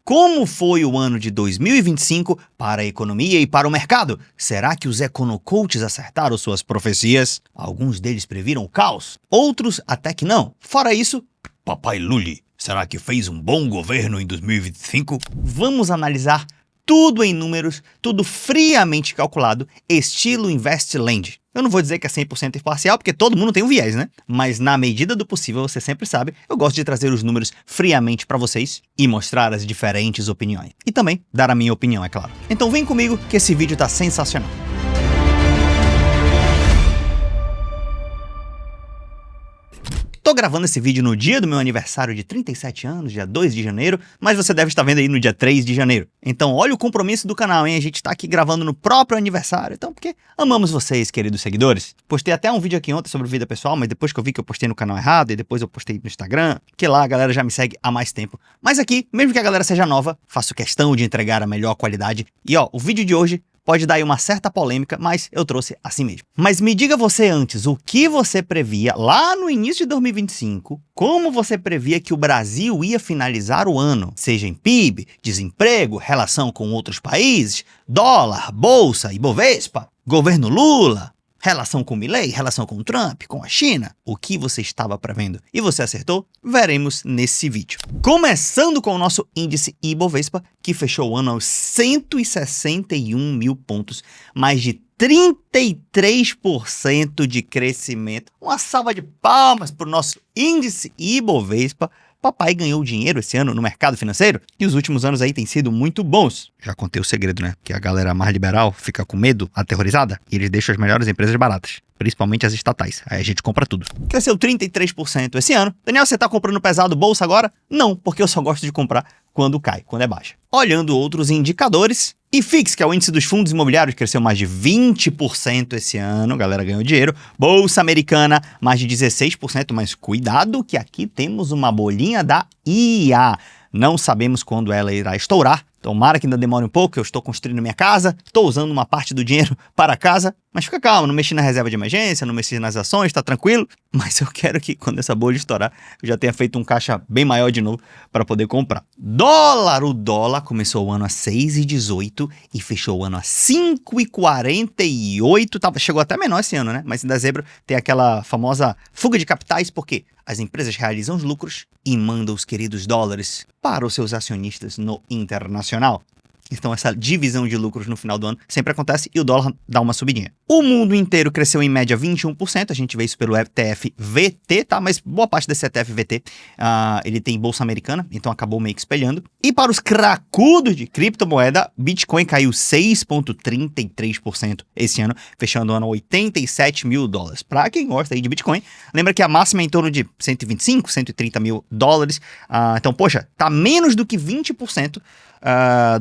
Como foi o ano de 2025 para a economia e para o mercado? Será que os econocoaches acertaram suas profecias? Alguns deles previram o caos, outros até que não. Fora isso, Papai Lully, será que fez um bom governo em 2025? Vamos analisar tudo em números, tudo friamente calculado, estilo InvestLand. Eu não vou dizer que é 100% imparcial, porque todo mundo tem um viés, né? Mas na medida do possível, você sempre sabe, eu gosto de trazer os números friamente para vocês e mostrar as diferentes opiniões. E também dar a minha opinião, é claro. Então vem comigo que esse vídeo tá sensacional. Tô gravando esse vídeo no dia do meu aniversário de 37 anos, dia 2 de janeiro, mas você deve estar vendo aí no dia 3 de janeiro. Então olha o compromisso do canal, hein? A gente tá aqui gravando no próprio aniversário, então porque amamos vocês, queridos seguidores. Postei até um vídeo aqui ontem sobre vida pessoal, mas depois que eu vi que eu postei no canal errado, e depois eu postei no Instagram, que lá a galera já me segue há mais tempo. Mas aqui, mesmo que a galera seja nova, faço questão de entregar a melhor qualidade. E ó, o vídeo de hoje pode dar aí uma certa polêmica, mas eu trouxe assim mesmo. Mas me diga você antes, o que você previa lá no início de 2025, como você previa que o Brasil ia finalizar o ano, seja em PIB, desemprego, relação com outros países, dólar, bolsa, Ibovespa, governo Lula, relação com Milei, relação com Trump, com a China, o que você estava prevendo e você acertou? Veremos nesse vídeo. Começando com o nosso índice Ibovespa, que fechou o ano aos 161 mil pontos, mais de 33% de crescimento. Uma salva de palmas para o nosso índice Ibovespa. Papai ganhou dinheiro esse ano no mercado financeiro e os últimos anos aí têm sido muito bons. Já contei o segredo, né? Que a galera mais liberal fica com medo, aterrorizada, e eles deixam as melhores empresas baratas, principalmente as estatais. Aí a gente compra tudo. Cresceu 33% esse ano. Daniel, você tá comprando pesado bolsa agora? Não, porque eu só gosto de comprar quando cai, quando é baixa. Olhando outros indicadores, IFIX, que é o índice dos fundos imobiliários, cresceu mais de 20% esse ano, a galera ganhou dinheiro. Bolsa Americana, mais de 16%, mas cuidado que aqui temos uma bolinha da IA. Não sabemos quando ela irá estourar. Tomara que ainda demore um pouco, eu estou construindo minha casa, estou usando uma parte do dinheiro para casa, mas fica calmo, não mexi na reserva de emergência, não mexi nas ações, tá tranquilo, mas eu quero que quando essa bolha estourar, eu já tenha feito um caixa bem maior de novo para poder comprar. Dólar, o dólar começou o ano a 6,18 e fechou o ano a 5,48, chegou até menor esse ano, né? Mas em dezembro tem aquela famosa fuga de capitais, porque as empresas realizam os lucros e mandam os queridos dólares para os seus acionistas no internacional. Então essa divisão de lucros no final do ano sempre acontece e o dólar dá uma subidinha. O mundo inteiro cresceu em média 21%, a gente vê isso pelo ETF VT, tá? Mas boa parte desse ETF VT, ele tem bolsa americana, então acabou meio que espelhando. E para os cracudos de criptomoeda, Bitcoin caiu 6,33% esse ano, fechando o ano a 87 mil dólares. Para quem gosta aí de Bitcoin, lembra que a máxima é em torno de 125, 130 mil dólares. Então, poxa, tá menos do que 20%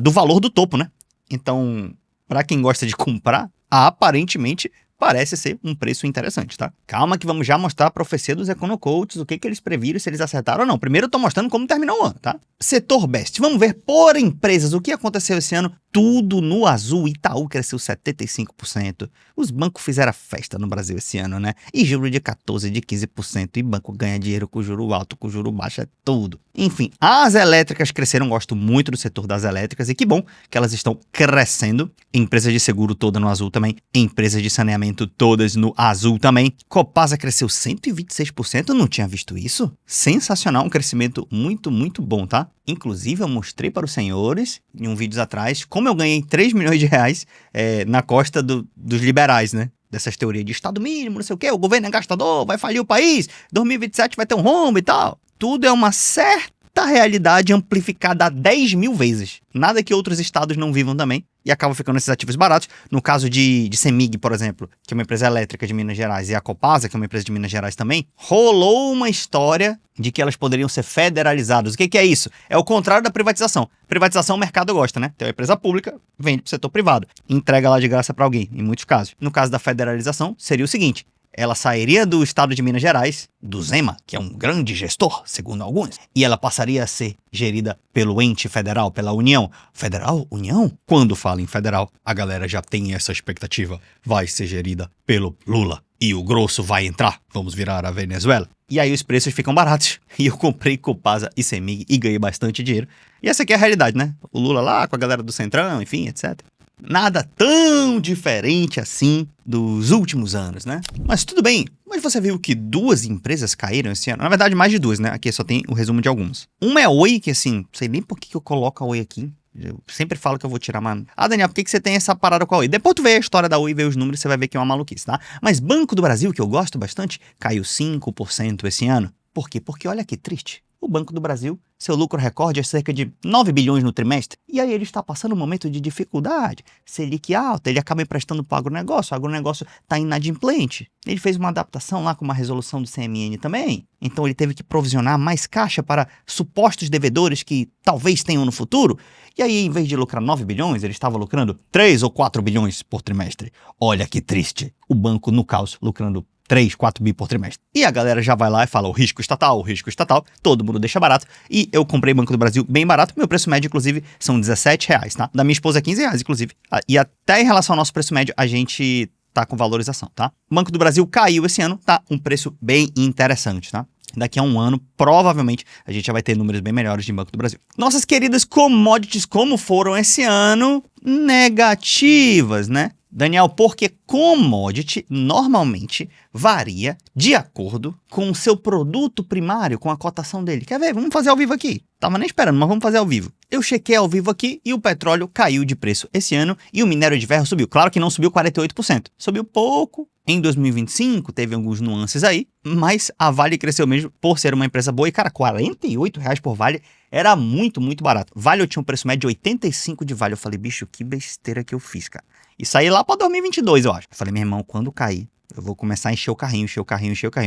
do valor do topo, né? Então, para quem gosta de comprar, aparentemente parece ser um preço interessante, tá? Calma que vamos já mostrar a profecia dos econocoaches, o que eles previram, se eles acertaram ou não. Primeiro eu tô mostrando como terminou o ano, tá? Setor Best. Vamos ver por empresas o que aconteceu esse ano. Tudo no azul. Itaú cresceu 75%. Os bancos fizeram festa no Brasil esse ano, né? E juro de 14%, de 15%. E banco ganha dinheiro com juro alto, com juro baixo, é tudo. Enfim, as elétricas cresceram. Gosto muito do setor das elétricas. E que bom que elas estão crescendo. Empresas de seguro toda no azul também. Empresas de saneamento todas no azul também. Copasa cresceu 126%. Eu não tinha visto isso. Sensacional. Um crescimento muito, muito bom, tá? Inclusive, eu mostrei para os senhores, em um vídeo atrás, como eu ganhei 3 milhões de reais na costa dos liberais, né? Dessas teorias de Estado mínimo, não sei o quê, o governo é gastador, vai falir o país, 2027 vai ter um rombo e tal. Tudo é uma certa realidade amplificada a 10 mil vezes. Nada que outros estados não vivam também. E acabam ficando esses ativos baratos. No caso de CEMIG, por exemplo, que é uma empresa elétrica de Minas Gerais, e a Copasa, que é uma empresa de Minas Gerais também, rolou uma história de que elas poderiam ser federalizadas. O que é isso? É o contrário da privatização. Privatização o mercado gosta, né? Então a empresa pública vende para o setor privado, entrega lá de graça para alguém, em muitos casos. No caso da federalização, seria o seguinte: ela sairia do estado de Minas Gerais, do Zema, que é um grande gestor, segundo alguns, e ela passaria a ser gerida pelo ente federal, pela União. Federal? União? Quando fala em federal, a galera já tem essa expectativa. Vai ser gerida pelo Lula. E o grosso vai entrar. Vamos virar a Venezuela. E aí os preços ficam baratos. E eu comprei Copasa e Semig e ganhei bastante dinheiro. E essa aqui é a realidade, né? O Lula lá com a galera do Centrão, enfim, etc. Nada tão diferente assim dos últimos anos, né? Mas tudo bem. Mas você viu que 2 empresas caíram esse ano? Na verdade, mais de 2, né? Aqui só tem o resumo de algumas. Uma é a Oi, que assim, não sei nem por que eu coloco a Oi aqui. Eu sempre falo que eu vou tirar, mano. Ah, Daniel, por que você tem essa parada com a Oi? Depois tu vê a história da Oi e vê os números, você vai ver que é uma maluquice, tá? Mas Banco do Brasil, que eu gosto bastante, caiu 5% esse ano. Por quê? Porque olha que triste. O Banco do Brasil, seu lucro recorde é cerca de 9 bilhões no trimestre. E aí ele está passando um momento de dificuldade. Selic alta, ele acaba emprestando para o agronegócio está inadimplente. Ele fez uma adaptação lá com uma resolução do CMN também. Então ele teve que provisionar mais caixa para supostos devedores que talvez tenham no futuro. E aí, em vez de lucrar 9 bilhões, ele estava lucrando 3 ou 4 bilhões por trimestre. Olha que triste. O banco no caos, lucrando 3, 4 bi por trimestre. E a galera já vai lá e fala o risco estatal, todo mundo deixa barato. E eu comprei Banco do Brasil bem barato, meu preço médio, inclusive, são R$17, tá? Da minha esposa é R$15, inclusive. E até em relação ao nosso preço médio, a gente tá com valorização, tá? Banco do Brasil caiu esse ano, tá? Um preço bem interessante, tá? Daqui a um ano, provavelmente, a gente já vai ter números bem melhores de Banco do Brasil. Nossas queridas commodities, como foram esse ano? Negativas, né? Daniel, porque commodity normalmente varia de acordo com o seu produto primário, com a cotação dele. Quer ver? Vamos fazer ao vivo aqui. Tava nem esperando, mas vamos fazer ao vivo. Eu chequei ao vivo aqui e o petróleo caiu de preço esse ano e o minério de ferro subiu. Claro que não subiu 48%. Subiu pouco. Em 2025 teve alguns nuances aí, mas a Vale cresceu mesmo por ser uma empresa boa. E cara, R$48 por Vale era muito, muito barato. Vale eu tinha um preço médio de 85 de Vale. Eu falei, bicho, que besteira que eu fiz, cara. E saí lá pra 2022, eu acho. Eu falei, meu irmão, quando cair, eu vou começar a encher o carrinho.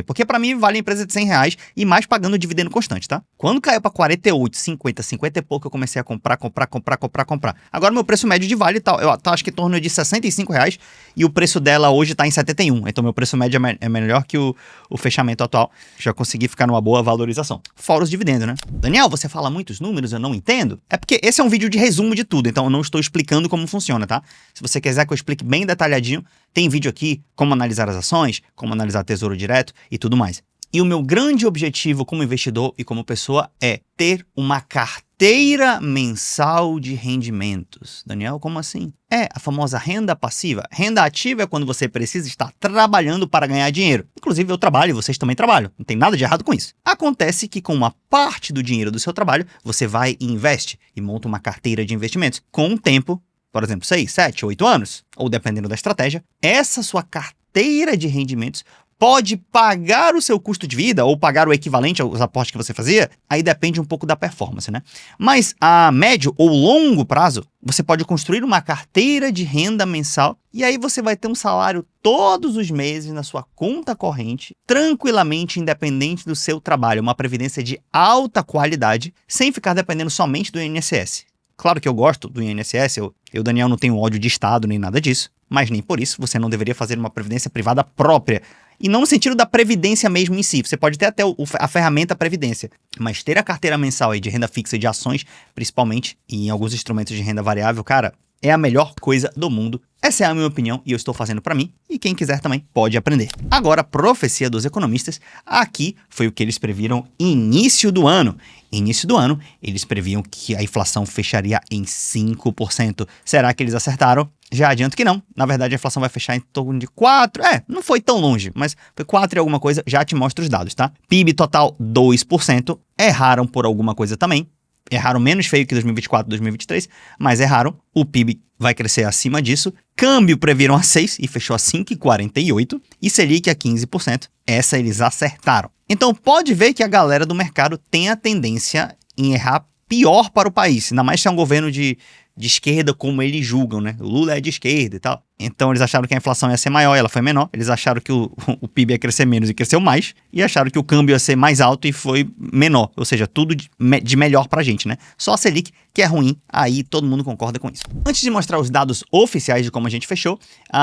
Porque pra mim vale a empresa de R$100 e mais pagando dividendo constante, tá? Quando caiu pra 48, 50 e pouco, eu comecei a comprar. Agora meu preço médio de Vale tá, acho que em torno de R$65 e o preço dela hoje tá em 71. Então meu preço médio é melhor que o fechamento atual. Já consegui ficar numa boa valorização. Fora os dividendos, né? Daniel, você fala muitos números, eu não entendo. É porque esse é um vídeo de resumo de tudo, então eu não estou explicando como funciona, tá? Se você quiser que eu explique bem detalhadinho, tem vídeo aqui, como analisar as ações, como analisar Tesouro Direto e tudo mais. E o meu grande objetivo como investidor e como pessoa é ter uma carteira mensal de rendimentos. Daniel, como assim? É a famosa renda passiva. Renda ativa é quando você precisa estar trabalhando para ganhar dinheiro. Inclusive eu trabalho e vocês também trabalham. Não tem nada de errado com isso. Acontece que com uma parte do dinheiro do seu trabalho, você vai e investe e monta uma carteira de investimentos. Com o tempo, por exemplo, 6, 7, 8 anos, ou dependendo da estratégia, essa sua carteira de rendimentos pode pagar o seu custo de vida ou pagar o equivalente aos aportes que você fazia, aí depende um pouco da performance, né? Mas a médio ou longo prazo, você pode construir uma carteira de renda mensal e aí você vai ter um salário todos os meses na sua conta corrente, tranquilamente independente do seu trabalho, uma previdência de alta qualidade, sem ficar dependendo somente do INSS. Claro que eu gosto do INSS, eu, Daniel, não tenho ódio de Estado nem nada disso, mas nem por isso você não deveria fazer uma previdência privada própria. E não no sentido da previdência mesmo em si, você pode ter até a ferramenta previdência, mas ter a carteira mensal aí de renda fixa e de ações, principalmente, e em alguns instrumentos de renda variável, cara, é a melhor coisa do mundo. Essa é a minha opinião e eu estou fazendo para mim, e quem quiser também pode aprender. Agora, profecia dos economistas, aqui foi o que eles previram início do ano. Início do ano, eles previam que a inflação fecharia em 5%. Será que eles acertaram? Já adianto que não. Na verdade, a inflação vai fechar em torno de 4%. Não foi tão longe, mas foi 4 e alguma coisa. Já te mostro os dados, tá? PIB total 2%. Erraram por alguma coisa também. Erraram menos feio que 2024 e 2023, mas erraram. O PIB vai crescer acima disso. Câmbio previram a 6% e fechou a 5,48%. E Selic a 15%. Essa eles acertaram. Então pode ver que a galera do mercado tem a tendência em errar pior para o país. Ainda mais se é um governo de esquerda como eles julgam, né? O Lula é de esquerda e tal. Então eles acharam que a inflação ia ser maior e ela foi menor. Eles acharam que o PIB ia crescer menos e cresceu mais. E acharam que o câmbio ia ser mais alto e foi menor. Ou seja, tudo de melhor pra gente, né? Só a Selic que é ruim, aí todo mundo concorda com isso. Antes de mostrar os dados oficiais de como a gente fechou,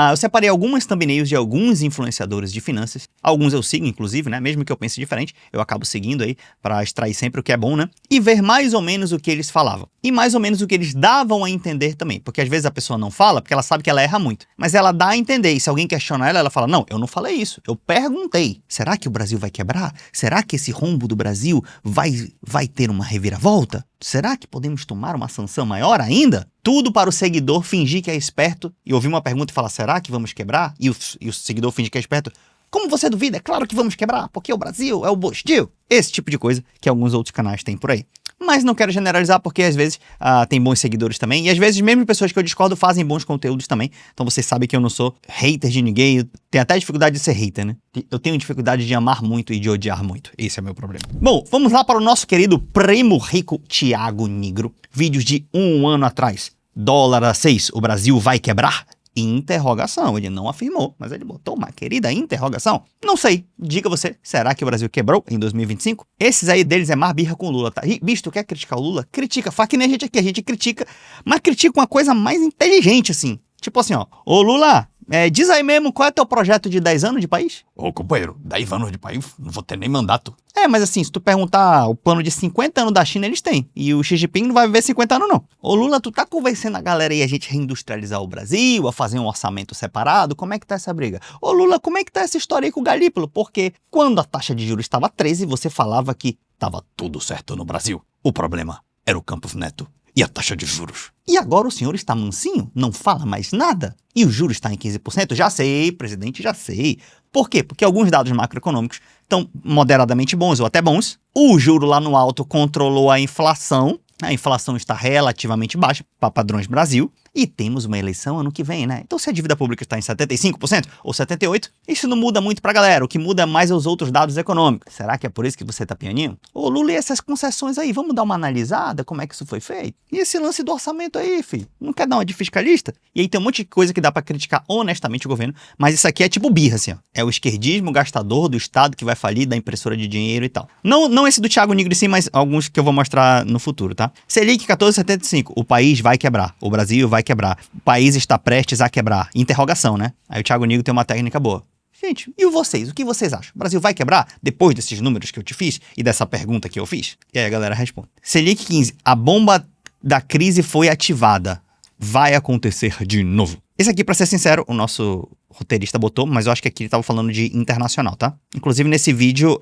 eu separei algumas thumbnails de alguns influenciadores de finanças. Alguns eu sigo, inclusive, né? Mesmo que eu pense diferente, eu acabo seguindo aí para extrair sempre o que é bom, né? E ver mais ou menos o que eles falavam. E mais ou menos o que eles davam a entender também. Porque às vezes a pessoa não fala porque ela sabe que ela erra muito. Mas ela dá a entender. E se alguém questiona ela, ela fala, não, eu não falei isso. Eu perguntei. Será que o Brasil vai quebrar? Será que esse rombo do Brasil vai ter uma reviravolta? Será que podemos tomar uma sanção maior ainda? Tudo para o seguidor fingir que é esperto e ouvir uma pergunta e falar, será que vamos quebrar? E o seguidor fingir que é esperto. Como você duvida? É claro que vamos quebrar, porque o Brasil é o Bostil. Esse tipo de coisa que alguns outros canais têm por aí. Mas não quero generalizar porque às vezes tem bons seguidores também. E às vezes mesmo pessoas que eu discordo fazem bons conteúdos também. Então você sabe que eu não sou hater de ninguém. Eu tenho até dificuldade de ser hater, né? Eu tenho dificuldade de amar muito e de odiar muito. Esse é o meu problema. Bom, vamos lá para o nosso querido primo rico Thiago Nigro. Vídeos de um ano atrás. Dólar a 6, o Brasil vai quebrar? Interrogação, ele não afirmou, mas ele botou uma querida interrogação. Não sei, diga você, será que o Brasil quebrou em 2025? Esses aí deles é mais birra com o Lula, tá? E, bicho, tu quer criticar o Lula? Critica, faz que nem a gente aqui, a gente critica, mas critica uma coisa mais inteligente, assim. Tipo assim, ó, ô Lula, diz aí mesmo qual é teu projeto de 10 anos de país? Ô, companheiro, 10 anos de país, não vou ter nem mandato. Mas assim, se tu perguntar o plano de 50 anos da China, eles têm. E o Xi Jinping não vai viver 50 anos, não. Ô Lula, tu tá convencendo a galera aí a gente reindustrializar o Brasil, a fazer um orçamento separado? Como é que tá essa briga? Ô Lula, como é que tá essa história aí com o Galípolo? Porque quando a taxa de juros estava 13, você falava que tava tudo certo no Brasil. O problema era o Campos Neto e a taxa de juros. E agora o senhor está mansinho? Não fala mais nada? E o juro está em 15%? Já sei, presidente, já sei. Por quê? Porque alguns dados macroeconômicos estão moderadamente bons ou até bons. O juro lá no alto controlou a inflação. A inflação está relativamente baixa para padrões Brasil. E temos uma eleição ano que vem, né? Então se a dívida pública está em 75% ou 78%, isso não muda muito pra galera. O que muda mais é os outros dados econômicos. Será que é por isso que você tá pianinho? Ô Lula, e essas concessões aí, vamos dar uma analisada como é que isso foi feito? E esse lance do orçamento aí, filho? Não quer dar uma de fiscalista? E aí tem um monte de coisa que dá pra criticar honestamente o governo, mas isso aqui é tipo birra, assim, ó. É o esquerdismo gastador do Estado que vai falir, da impressora de dinheiro e tal. Não esse do Thiago Nigro sim, mas alguns que eu vou mostrar no futuro, tá? Selic 14,75. O país vai quebrar. O Brasil vai quebrar. O país está prestes a quebrar. Interrogação, né? Aí o Thiago Nigro tem uma técnica boa. Gente, e vocês? O que vocês acham? O Brasil vai quebrar depois desses números que eu te fiz e dessa pergunta que eu fiz? E aí a galera responde. Selic 15. A bomba da crise foi ativada. Vai acontecer de novo. Esse aqui, pra ser sincero, o nosso roteirista botou, mas eu acho que aqui ele tava falando de internacional, tá? Inclusive, nesse vídeo,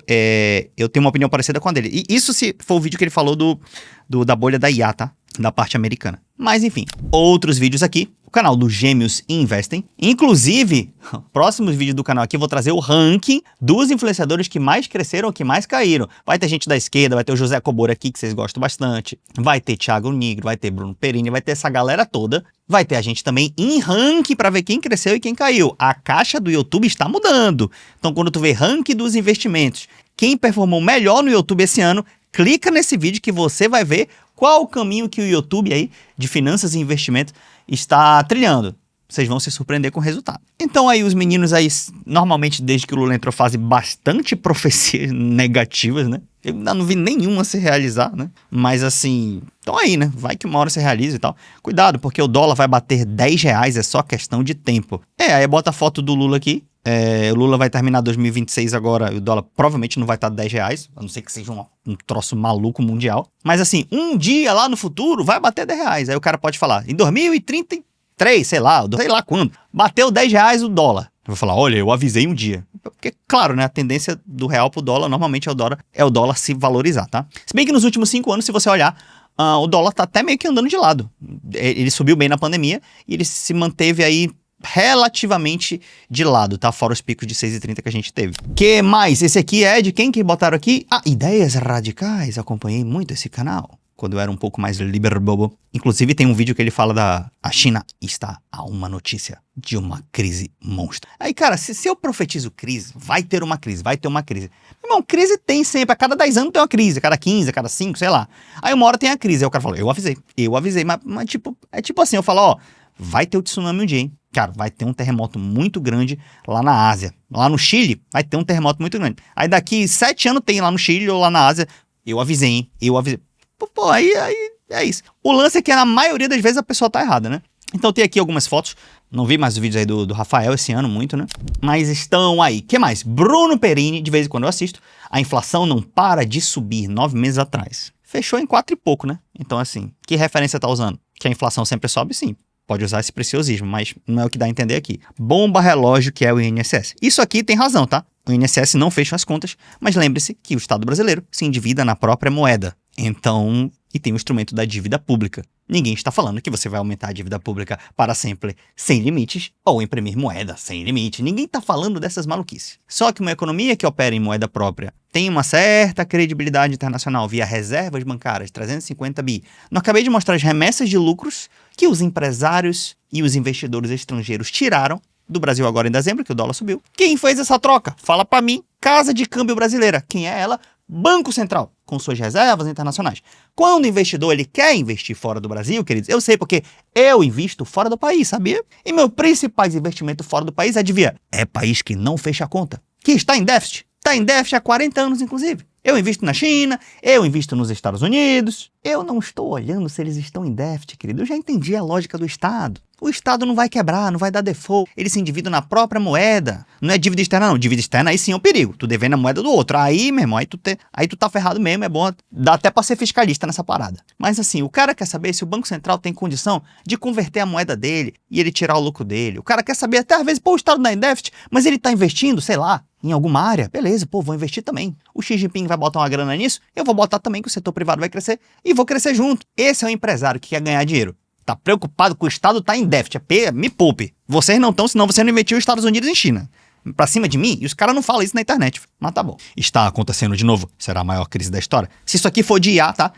eu tenho uma opinião parecida com a dele. E isso se for o vídeo que ele falou da bolha da IA, tá? Da parte americana. Mas, enfim, outros vídeos aqui. O canal do Gêmeos Investem. Inclusive, próximos vídeos do canal aqui eu vou trazer o ranking dos influenciadores que mais cresceram, que mais caíram. Vai ter gente da esquerda, vai ter o José Cobor aqui, que vocês gostam bastante. Vai ter Thiago Nigro, vai ter Bruno Perini, vai ter essa galera toda. Vai ter a gente também em ranking para ver quem cresceu e quem caiu. A caixa do YouTube está mudando. Então, quando tu vê ranking dos investimentos, quem performou melhor no YouTube esse ano, clica nesse vídeo que você vai ver qual o caminho que o YouTube aí de finanças e investimento está trilhando. Vocês vão se surpreender com o resultado. Então aí os meninos aí, normalmente desde que o Lula entrou, fazem bastante profecias negativas, né? Eu ainda não vi nenhuma se realizar, né? Mas assim, então aí, né? Vai que uma hora se realiza e tal. Cuidado, porque o dólar vai bater R$10, é só questão de tempo. Aí bota a foto do Lula aqui. O Lula vai terminar 2026 agora, e o dólar provavelmente não vai estar R$10, a não ser que seja um troço maluco mundial. Mas assim, um dia lá no futuro vai bater R$10. Aí o cara pode falar, em 2033, sei lá quando, bateu R$10 o dólar. Eu vou falar, olha, eu avisei um dia. Porque, claro, né, a tendência do real pro dólar, normalmente é o dólar se valorizar, tá? Se bem que nos últimos 5 anos, se você olhar, o dólar tá até meio que andando de lado. Ele subiu bem na pandemia e ele se manteve aí relativamente de lado, tá? Fora os picos de 6,30 que a gente teve. Que mais? Esse aqui é de quem que botaram aqui? Ideias radicais. Acompanhei muito esse canal quando eu era um pouco mais liberbobo. Inclusive tem um vídeo que ele fala a China está a uma notícia de uma crise monstro. Aí, cara, se eu profetizo crise, vai ter uma crise. Meu irmão, crise tem sempre. A cada 10 anos tem uma crise. A cada 15, a cada 5, sei lá. Aí uma hora tem a crise. Aí o cara fala, eu avisei. Mas tipo, é tipo assim, eu falo, ó, vai ter o tsunami um dia, hein? Cara, vai ter um terremoto muito grande lá na Ásia. Lá no Chile, vai ter um terremoto muito grande. Aí daqui 7 anos tem lá no Chile ou lá na Ásia. Eu avisei, hein? Pô, aí É isso. O lance é que na maioria das vezes a pessoa tá errada, né? Então tem aqui algumas fotos. Não vi mais os vídeos aí do Rafael esse ano muito, né? Mas estão aí. Que mais? Bruno Perini, de vez em quando eu assisto. A inflação não para de subir 9 meses atrás. Fechou em 4 e pouco, né? Então assim, que referência tá usando? Que a inflação sempre sobe, sim. Pode usar esse preciosismo, mas não é o que dá a entender aqui. Bomba relógio que é o INSS. Isso aqui tem razão, tá? O INSS não fecha as contas, mas lembre-se que o Estado brasileiro se endivida na própria moeda. Então, e tem o instrumento da dívida pública. Ninguém está falando que você vai aumentar a dívida pública para sempre sem limites ou imprimir moeda sem limite. Ninguém está falando dessas maluquices. Só que uma economia que opera em moeda própria tem uma certa credibilidade internacional via reservas bancárias, 350 bi. Não acabei de mostrar as remessas de lucros que os empresários e os investidores estrangeiros tiraram do Brasil agora em dezembro, que o dólar subiu. Quem fez essa troca? Fala para mim. Casa de Câmbio Brasileira. Quem é ela? Banco Central, com suas reservas internacionais. Quando o investidor ele quer investir fora do Brasil, queridos, eu sei porque eu invisto fora do país, sabia? E meu principal investimento fora do país, adivinha? É país que não fecha a conta, que está em déficit. Está em déficit há 40 anos, inclusive. Eu invisto na China, eu invisto nos Estados Unidos. Eu não estou olhando se eles estão em déficit, querido. Eu já entendi a lógica do Estado. O Estado não vai quebrar, não vai dar default. Ele se endivida na própria moeda. Não é dívida externa, não. Dívida externa, aí sim é um perigo. Tu devendo a moeda do outro. Aí, meu irmão, aí tu tá ferrado mesmo. É bom, dá até pra ser fiscalista nessa parada. Mas assim, o cara quer saber se o Banco Central tem condição de converter a moeda dele e ele tirar o lucro dele. O cara quer saber até às vezes, pô, o Estado não é em déficit, mas ele tá investindo, sei lá, em alguma área. Beleza, pô, vou investir também. O Xi Jinping vai botar uma grana nisso, eu vou botar também que o setor privado vai crescer e vou crescer junto. Esse é o empresário que quer ganhar dinheiro. Tá preocupado que o Estado tá em déficit. Me poupe. Vocês não estão, senão você não investiu os Estados Unidos em China. Pra cima de mim, e os caras não falam isso na internet. Mas tá bom. Está acontecendo de novo. Será a maior crise da história. Se isso aqui for de IA, tá?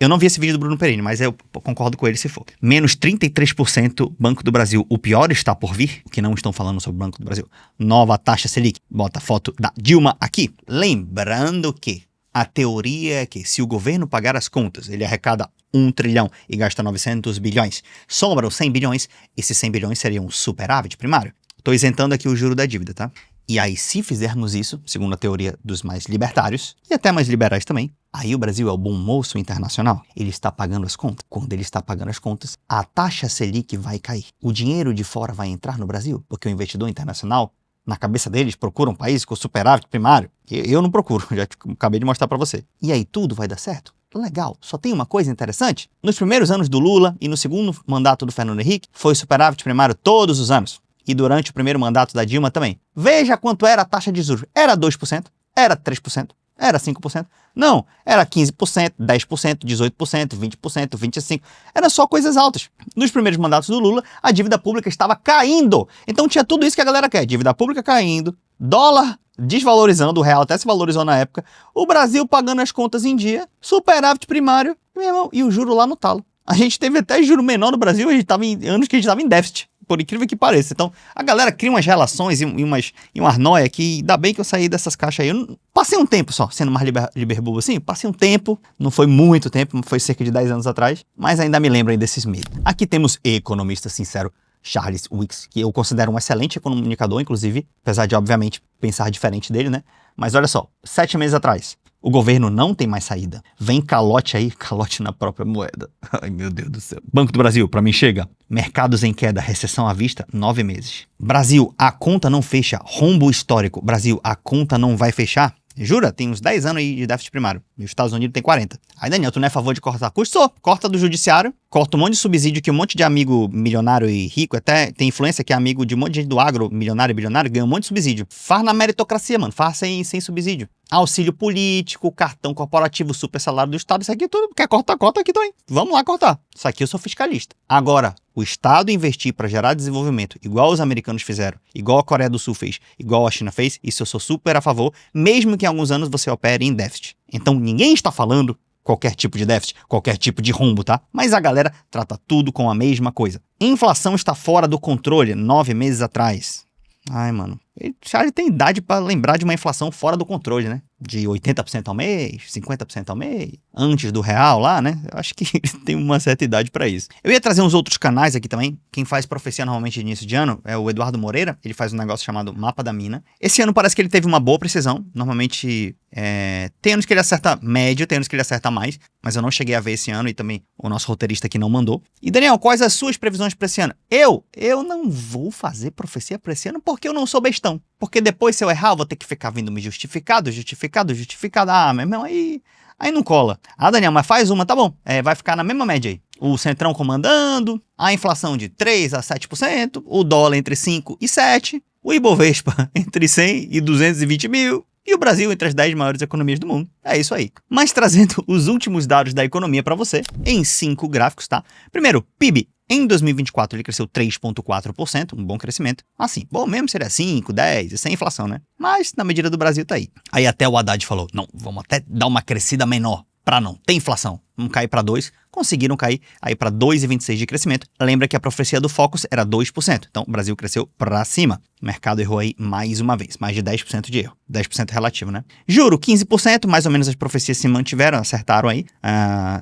Eu não vi esse vídeo do Bruno Perini, mas eu concordo com ele se for. Menos 33% Banco do Brasil. O pior está por vir, que não estão falando sobre o Banco do Brasil. Nova taxa Selic. Bota a foto da Dilma aqui. Lembrando que a teoria é que se o governo pagar as contas, ele arrecada 1 trilhão e gasta 900 bilhões, sobram 100 bilhões, esses 100 bilhões seriam um superávit primário. Estou isentando aqui o juro da dívida, tá? E aí, se fizermos isso, segundo a teoria dos mais libertários, e até mais liberais também, aí o Brasil é o bom moço internacional. Ele está pagando as contas. Quando ele está pagando as contas, a taxa Selic vai cair. O dinheiro de fora vai entrar no Brasil, porque o investidor internacional, na cabeça deles, procura um país com superávit primário. Eu não procuro, já acabei de mostrar para você. E aí tudo vai dar certo? Legal. Só tem uma coisa interessante. Nos primeiros anos do Lula e no segundo mandato do Fernando Henrique, foi superávit primário todos os anos. E durante o primeiro mandato da Dilma também. Veja quanto era a taxa de juros. Era 2%? Era 3%? Era 5%? Não, era 15%, 10%, 18%, 20%, 25%. Era só coisas altas. Nos primeiros mandatos do Lula, a dívida pública estava caindo. Então tinha tudo isso que a galera quer. Dívida pública caindo, dólar desvalorizando, o real até se valorizou na época, o Brasil pagando as contas em dia, superávit primário, meu irmão, e o juro lá no talo. A gente teve até juro menor no Brasil, a gente tava em anos que a gente estava em déficit. Por incrível que pareça. Então, a galera cria umas relações e umas noias que ainda bem que eu saí dessas caixas aí. Eu passei um tempo só, sendo mais liberbobo assim. Passei um tempo, não foi muito tempo, foi cerca de 10 anos atrás, mas ainda me lembro aí desses medos. Aqui temos economista sincero Charles Wicks, que eu considero um excelente comunicador, inclusive, apesar de, obviamente, pensar diferente dele, né? Mas olha só, 7 meses atrás, o governo não tem mais saída. Vem calote aí, calote na própria moeda. Ai, meu Deus do céu. Banco do Brasil, pra mim chega. Mercados em queda, recessão à vista, 9 meses. Brasil, a conta não fecha. Rombo histórico. Brasil, a conta não vai fechar. Jura? Tem uns 10 anos aí de déficit primário. E os Estados Unidos tem 40. Aí, Daniel, tu não é a favor de cortar custo? Sou. Corta do judiciário, corta um monte de subsídio que um monte de amigo milionário e rico, até tem influência que é amigo de um monte de gente do agro, milionário e bilionário, ganha um monte de subsídio. Faz na meritocracia, mano. Faz sem subsídio. Auxílio político, cartão corporativo, super salário do Estado, isso aqui tudo. Quer cortar, corta aqui também. Vamos lá cortar. Isso aqui eu sou fiscalista. Agora, o Estado investir para gerar desenvolvimento, igual os americanos fizeram, igual a Coreia do Sul fez, igual a China fez, isso eu sou super a favor, mesmo que em alguns anos você opere em déficit. Então, ninguém está falando qualquer tipo de déficit, qualquer tipo de rombo, tá? Mas a galera trata tudo com a mesma coisa. Inflação está fora do controle 9 meses atrás. Ai, mano. Ele já tem idade para lembrar de uma inflação fora do controle, né? De 80% ao mês, 50% ao mês, antes do real lá, né? Eu acho que ele tem uma certa idade para isso. Eu ia trazer uns outros canais aqui também. Quem faz profecia normalmente de início de ano é o Eduardo Moreira. Ele faz um negócio chamado Mapa da Mina. Esse ano parece que ele teve uma boa precisão. Normalmente tem anos que ele acerta médio, tem anos que ele acerta mais. Mas eu não cheguei a ver esse ano e também o nosso roteirista aqui não mandou. E Daniel, quais as suas previsões para esse ano? Eu não vou fazer profecia para esse ano porque eu não sou bestão. Porque depois, se eu errar, eu vou ter que ficar vindo me justificado. Ah, meu irmão, aí não cola. Ah, Daniel, mas faz uma, tá bom. Vai ficar na mesma média aí. O Centrão comandando, a inflação de 3% a 7%, o dólar entre 5 e 7, o Ibovespa entre 100 e 220 mil, e o Brasil entre as 10 maiores economias do mundo. É isso aí. Mas trazendo os últimos dados da economia para você, em 5 gráficos, tá? Primeiro, PIB. Em 2024 ele cresceu 3,4%, um bom crescimento. Assim, bom mesmo seria 5, 10, e sem inflação, né? Mas na medida do Brasil tá aí. Aí até o Haddad falou, não, vamos até dar uma crescida menor para não ter inflação. Vamos cair para 2, conseguiram cair aí para 2,26 de crescimento. Lembra que a profecia do Focus era 2%, então o Brasil cresceu para cima. O mercado errou aí mais uma vez, mais de 10% de erro. 10% relativo, né? Juro, 15%, mais ou menos as profecias se mantiveram, acertaram aí.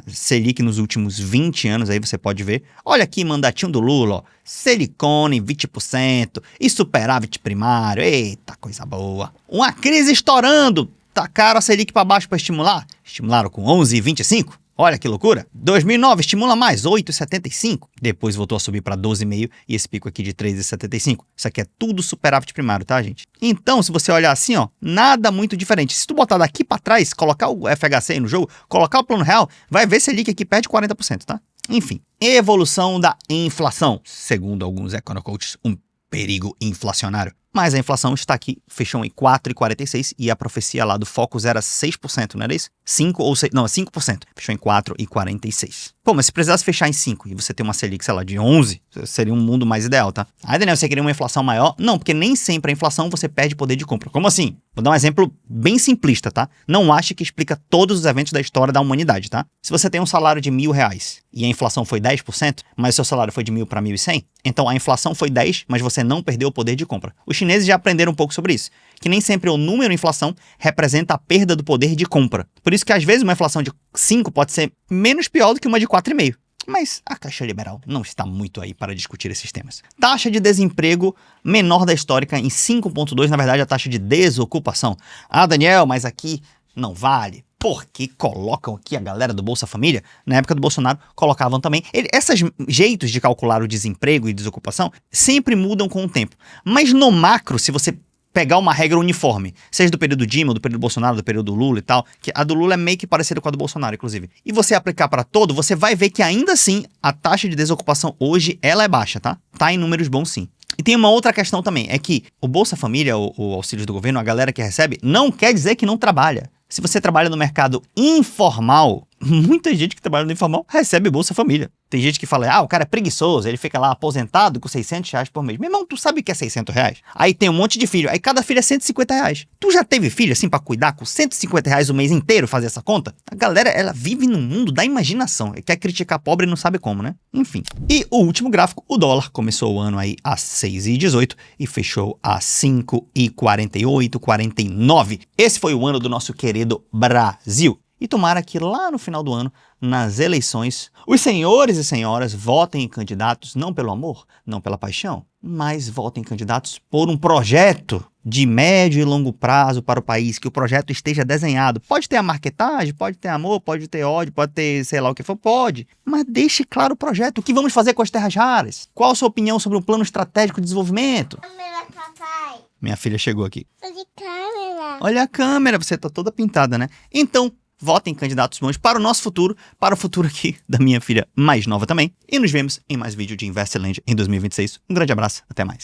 Selic nos últimos 20 anos, aí você pode ver. Olha aqui, mandatinho do Lula, ó. Silicone, 20%, e superávit primário, eita, coisa boa. Uma crise estourando, tacaram a Selic para baixo para estimular. Estimularam com 11,25%. Olha que loucura. 2009 estimula mais, 8,75. Depois voltou a subir para 12,5 e esse pico aqui de 3,75. Isso aqui é tudo superávit primário, tá, gente? Então, se você olhar assim, ó, nada muito diferente. Se tu botar daqui para trás, colocar o FHC aí no jogo, colocar o plano real, vai ver Selic aqui perde 40%, tá? Enfim, evolução da inflação. Segundo alguns econocoaches, um perigo inflacionário. Mas a inflação está aqui, fechou em 4,46 e a profecia lá do Focus era 6%, não era isso? 5 ou 6, não, 5%. Fechou em 4,46. Pô, mas se precisasse fechar em 5 e você ter uma Selic, sei lá, de 11, seria um mundo mais ideal, tá? Aí, Daniel, você queria uma inflação maior? Não, porque nem sempre a inflação você perde poder de compra. Como assim? Vou dar um exemplo bem simplista, tá? Não ache que explica todos os eventos da história da humanidade, tá? Se você tem um salário de R$1.000 e a inflação foi 10%, mas o seu salário foi de 1.000 para 1.100, então a inflação foi 10, mas você não perdeu o poder de compra. Os chineses já aprenderam um pouco sobre isso, que nem sempre o número inflação representa a perda do poder de compra. Por isso que às vezes uma inflação de 5 pode ser menos pior do que uma de 4,5. Mas a Caixa Liberal não está muito aí para discutir esses temas. Taxa de desemprego menor da histórica em 5,2, na verdade a taxa de desocupação. Ah, Daniel, mas aqui não vale. Porque colocam aqui a galera do Bolsa Família, na época do Bolsonaro, colocavam também. Esses jeitos de calcular o desemprego e desocupação sempre mudam com o tempo. Mas no macro, se você pegar uma regra uniforme, seja do período Dilma, do período Bolsonaro, do período Lula e tal, que a do Lula é meio que parecida com a do Bolsonaro, inclusive, e você aplicar para todo, você vai ver que ainda assim a taxa de desocupação hoje, ela é baixa, tá? Tá em números bons sim. E tem uma outra questão também, é que o Bolsa Família, o auxílio do governo, a galera que recebe, não quer dizer que não trabalha. Se você trabalha no mercado informal, muita gente que trabalha no informal recebe Bolsa Família. Tem gente que fala, o cara é preguiçoso, ele fica lá aposentado com R$600 por mês. Meu irmão, tu sabe o que é R$600? Aí tem um monte de filho, aí cada filho é R$150. Tu já teve filho assim pra cuidar com R$150 o mês inteiro fazer essa conta? A galera, ela vive num mundo da imaginação. Quer criticar pobre e não sabe como, né? Enfim. E o último gráfico, o dólar começou o ano aí a 6,18 e fechou a 5,48, 49. Esse foi o ano do nosso querido Brasil. E tomara que lá no final do ano, nas eleições, os senhores e senhoras votem em candidatos não pelo amor, não pela paixão, mas votem em candidatos por um projeto de médio e longo prazo para o país, que o projeto esteja desenhado. Pode ter a marketagem, pode ter amor, pode ter ódio, pode ter sei lá o que for, pode. Mas deixe claro o projeto. O que vamos fazer com as terras raras? Qual a sua opinião sobre um plano estratégico de desenvolvimento? Câmera, papai. Minha filha chegou aqui. De câmera. Olha a câmera, você tá toda pintada, né? Então, votem em candidatos bons para o nosso futuro, para o futuro aqui da minha filha mais nova também. E nos vemos em mais vídeo de Investland em 2026. Um grande abraço, até mais.